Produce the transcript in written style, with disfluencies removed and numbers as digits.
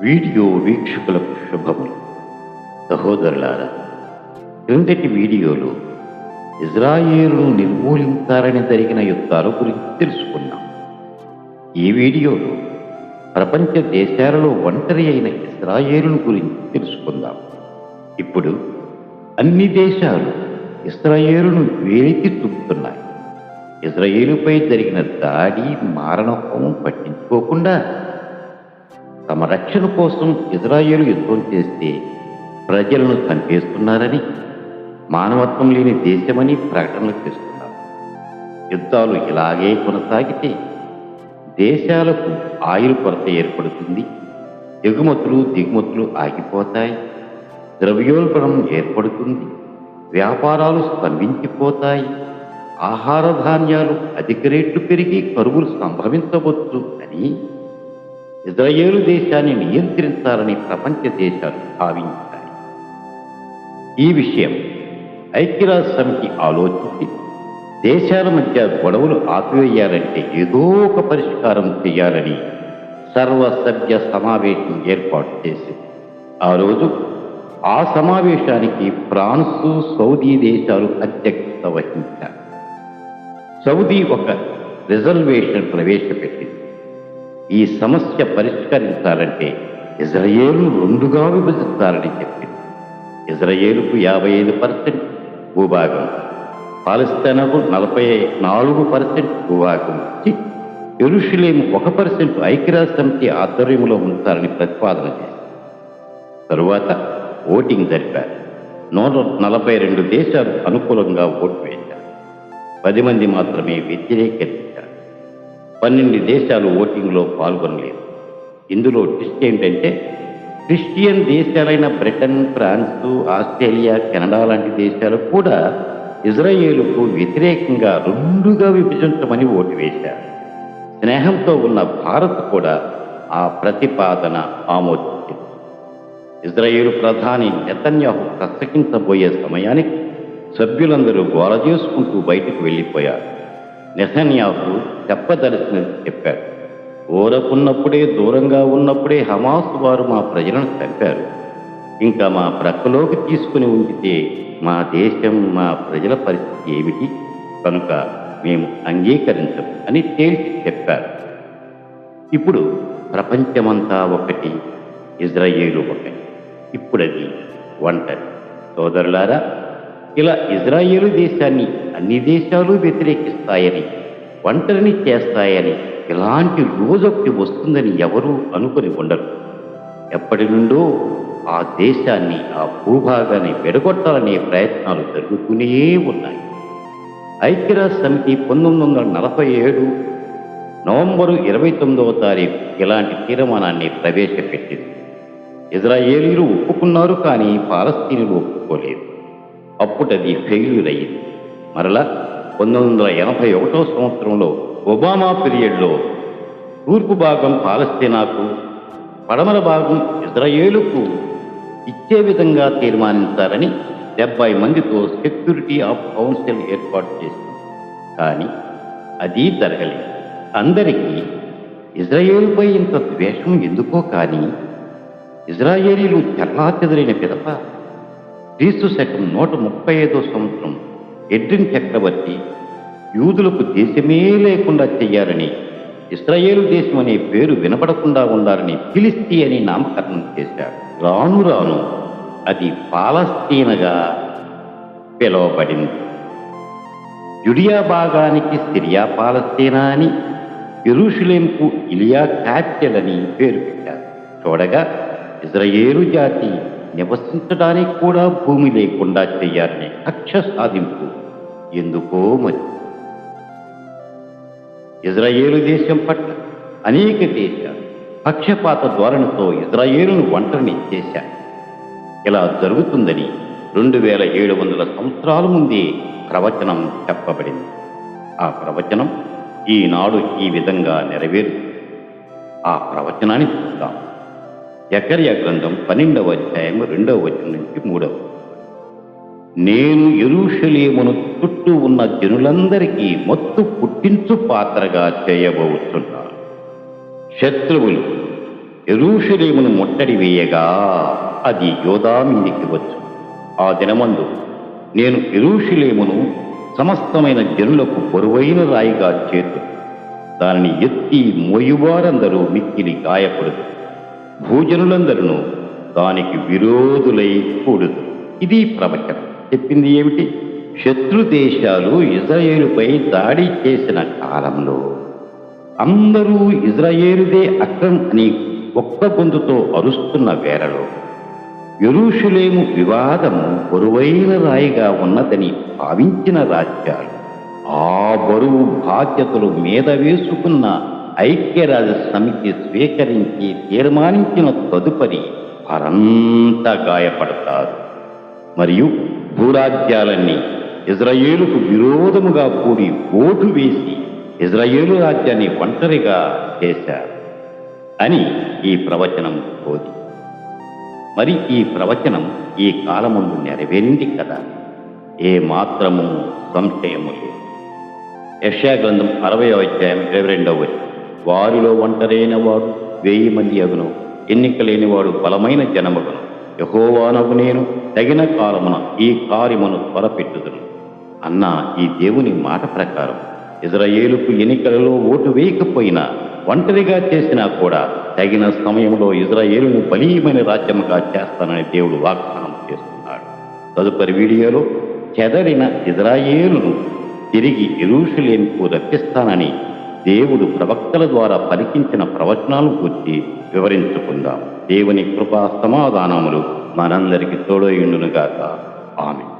Video వీక్షకులకు శుభములు. సహోదరులారా, క్రిందటి వీడియోలో ఇజ్రాయేలును నిర్మూలించాలని జరిగిన యుద్ధాల గురించి తెలుసుకున్నాం. ఈ వీడియోలో ప్రపంచ దేశాలలో ఒంటరి అయిన ఇజ్రాయేలును గురించి తెలుసుకుందాం. ఇప్పుడు అన్ని దేశాలు ఇజ్రాయేలును వేలెత్తి చూపుతున్నాయి. ఇజ్రాయేలుపై జరిగిన దాడి, మారణహోమం పట్టించుకోకుండా తమ రక్షణ కోసం ఇజ్రాయేలు యుద్ధం చేస్తే ప్రజలను చంపేస్తున్నారని, మానవత్వం లేని దేశమని ప్రకటనలు చేస్తున్నారు. యుద్ధాలు ఇలాగే కొనసాగితే దేశాలకు ఆయిల్ కొరత ఏర్పడుతుంది, ఎగుమతులు దిగుమతులు ఆగిపోతాయి, ద్రవ్యోల్బణం ఏర్పడుతుంది, వ్యాపారాలు స్తంభించిపోతాయి, ఆహార ధాన్యాలు అధిక రేట్లు పెరిగి కరువులు సంభవించవచ్చు అని ఇజ్రాయేలు దేశాన్ని నియంత్రించాలని ప్రపంచ దేశాలు భావించాయి. ఈ విషయం ఐక్యరాజ్య సమితి ఆలోచించి దేశాల మధ్య గొడవలు ఆపివేయాలంటే ఏదో ఒక పరిష్కారం చేయాలని సర్వసభ్య సమావేశం ఏర్పాటు చేసింది. ఆ రోజు ఆ సమావేశానికి ఫ్రాన్సు, సౌదీ దేశాలు అధ్యక్షత వహించారు. సౌదీ ఒక రిజర్వేషన్ ప్రవేశపెట్టింది. ఈ సమస్య పరిష్కరించాలంటే ఇజ్రాయేలు రెండుగా విభజించాలని చెప్పింది. ఇజ్రాయేలుకు 55% భూభాగం, పాలస్తీనాకు 44% భూభాగం ఇచ్చి యెరూషలేము 1% ఐక్యరాజ్య సమితి ఆధ్వర్యంలో ఉంచాలని ప్రతిపాదన చేసింది. తరువాత ఓటింగ్ జరిపారు. 142 దేశాలు అనుకూలంగా ఓటు వేశారు. 10 మంది మాత్రమే వ్యతిరేకరించారు. 12 దేశాలు ఓటింగ్లో పాల్గొనలేదు. ఇందులో ట్విస్ట్ ఏంటంటే, క్రిస్టియన్ దేశాలైన బ్రిటన్, ఫ్రాన్సు, ఆస్ట్రేలియా, కెనడా లాంటి దేశాలు కూడా ఇజ్రాయేలుకు వ్యతిరేకంగా రెండుగా విభజించమని ఓటు వేశారు. స్నేహంతో ఉన్న భారత్ కూడా ఆ ప్రతిపాదన ఆమోదించింది. ఇజ్రాయేలు ప్రధాని నెతన్యాహు ప్రసంగించబోయే సమయానికి సభ్యులందరూ గోల చేసుకుంటూ బయటకు వెళ్ళిపోయారు. నెతన్యాహు చెప్పదలసినది చెప్పాడు. ఓరకున్నప్పుడే, దూరంగా ఉన్నప్పుడే హమాస్ వారు మా ప్రజలను చంపారు. ఇంకా మా ప్రక్కలోకి తీసుకుని ఉంచితే మా దేశం, మా ప్రజల పరిస్థితి ఏమిటి? కనుక మేము అంగీకరించము అని తేల్చి చెప్పారు. ఇప్పుడు ప్రపంచమంతా ఒకటి, ఇజ్రాయేలు ఒకటి. ఇప్పుడది ఒంటరి. సోదరులారా, ఇలా ఇజ్రాయేలు దేశాన్ని అన్ని దేశాలు వ్యతిరేకిస్తాయని, ఒంటరిని చేస్తాయని, ఇలాంటి రోజొకటి వస్తుందని ఎవరూ అనుకుని ఉండరు. ఎప్పటి నుండో ఆ దేశాన్ని, ఆ భూభాగాన్ని విడగొట్టాలనే ప్రయత్నాలు జరుగుతూనే ఉన్నాయి. ఐక్యరాజ్య సమితి 1947 నవంబరు 29వ తారీఖు ఇలాంటి తీర్మానాన్ని ప్రవేశపెట్టింది. ఇజ్రాయేలీలు ఒప్పుకున్నారు, కానీ పాలస్తీనులు ఒప్పుకోలేదు. అప్పుడది ఫెయిల్యూర్ అయ్యింది. మరలా 1981వ సంవత్సరంలో ఒబామా పీరియడ్లో తూర్పు భాగం పాలస్తీనాకు, పడమర భాగం ఇజ్రాయేలుకు ఇచ్చే విధంగా తీర్మానించాలని 70 మందితో సెక్యూరిటీ ఆఫ్ కౌన్సిల్ ఏర్పాటు చేసింది. కానీ అది జరగలేదు. అందరికీ ఇజ్రాయేలుపై ఇంత ద్వేషం ఎందుకో కానీ, ఇజ్రాయేలీలు చెల్లాచెదరైన పిదప క్రీస్తు శకం 135వ సంవత్సరం ఎడ్రిన్ చక్రవర్తి యూదులకు దేశమే లేకుండా చెయ్యాలని, ఇశ్రాయేలు దేశం అనే పేరు వినపడకుండా ఉండాలని ఫిలిస్తీ అని నామకరణం చేశారు. రాను రాను అది పాలస్తీనగా పిలువబడింది. జుడియా భాగానికి సిరియా పాలస్తీనా అని, యెరూషలేంకు ఇలియా క్యాపిటల్ అని పేరు పెట్టారు. చూడగా ఇజ్రాయేలు జాతి నివసించడానికి కూడా భూమి లేకుండా చెయ్యాలనే కక్ష సాధింపు ఎందుకో మరి. ఇజ్రాయేలు దేశం పట్ల అనేక దేశాలు పక్షపాత ధోరణితో ఇజ్రాయేలును ఒంటరిని చేశాయి. ఇలా జరుగుతుందని 2700 సంవత్సరాల ముందే ప్రవచనం చెప్పబడింది. ఆ ప్రవచనం ఈనాడు ఈ విధంగా నెరవేరుతుంది. ఆ ప్రవచనాన్ని చూద్దాం. జకర్యా గ్రంథం 12వ అధ్యాయం 2వ వచనం నుంచి 3వ. నేను యెరూషలేమును చుట్టూ ఉన్న జనులందరికీ మత్తు పుట్టించు పాత్రగా చేయబోతున్నాను. శత్రువులు యెరూషలేమును ముట్టడి వేయగా అది యోధా మీదికి వచ్చు. ఆ దినమందు నేను యెరూషలేమును సమస్తమైన జనులకు బరువైన రాయిగా చేతు, దానిని ఎత్తి మోయువారందరూ మిక్కిలి గాయపడుదు, భూజనులందరూ దానికి విరోధులై కూడుదు. ఇది ప్రవచనం. చెప్పింది ఏమిటి? శత్రు దేశాలు ఇజ్రాయేలుపై దాడి చేసిన కాలంలో అందరూ ఇజ్రాయేలుదే అక్రమం అని ఒక్క గొంతుతో అరుస్తున్న వేళలో యెరూషలేము వివాదము బరువైన రాయిగా ఉన్నదని భావించిన రాజ్యాలు ఆ బరువు బాధ్యతలు మీద వేసుకున్న ఐక్యరాజ్య సమితి స్వీకరించి తీర్మానించిన తదుపరి వారంతా గాయపడతారు. మరియు భూరాజ్యాలన్నీ ఇజ్రాయేలుకు విరోధముగా కూడి ఓటు వేసి ఇజ్రాయేలు రాజ్యాన్ని ఒంటరిగా చేశారు అని ఈ ప్రవచనం బోధి. మరి ఈ ప్రవచనం ఈ కాలమందు నెరవేరింది కదా, ఏ మాత్రము సంశయము లేదు. యెషయా గ్రంథం 60వ అధ్యాయం 22వ వచనం, వారిలో ఒంటరైన వాడు 1000 మంది అగును, ఎన్నిక లేనివాడు బలమైన జనమగును. యెహోవానగు నేను తగిన కాలమున ఈ కార్యమును త్వరపెట్టుదును అన్న ఈ దేవుని మాట ప్రకారం ఇజ్రాయేలుకు ఎన్నికలలో ఓటు వేయకపోయినా, ఒంటరిగా చేసినా కూడా తగిన సమయంలో ఇజ్రాయేలును బలీయమైన రాజ్యముగా చేస్తానని దేవుడు వాగ్దానం చేస్తున్నాడు. తదుపరి వీడియోలో చెదరిన ఇజ్రాయేలును తిరిగి యెరూషలేముకు రప్పిస్తానని దేవుడు ప్రవక్తల ద్వారా పలికించిన ప్రవచనాలు గురించి వివరించుకుందాం. దేవుని కృపా సమాధానములు మనందరికీ తోడయుండునుగాక. ఆమేన్.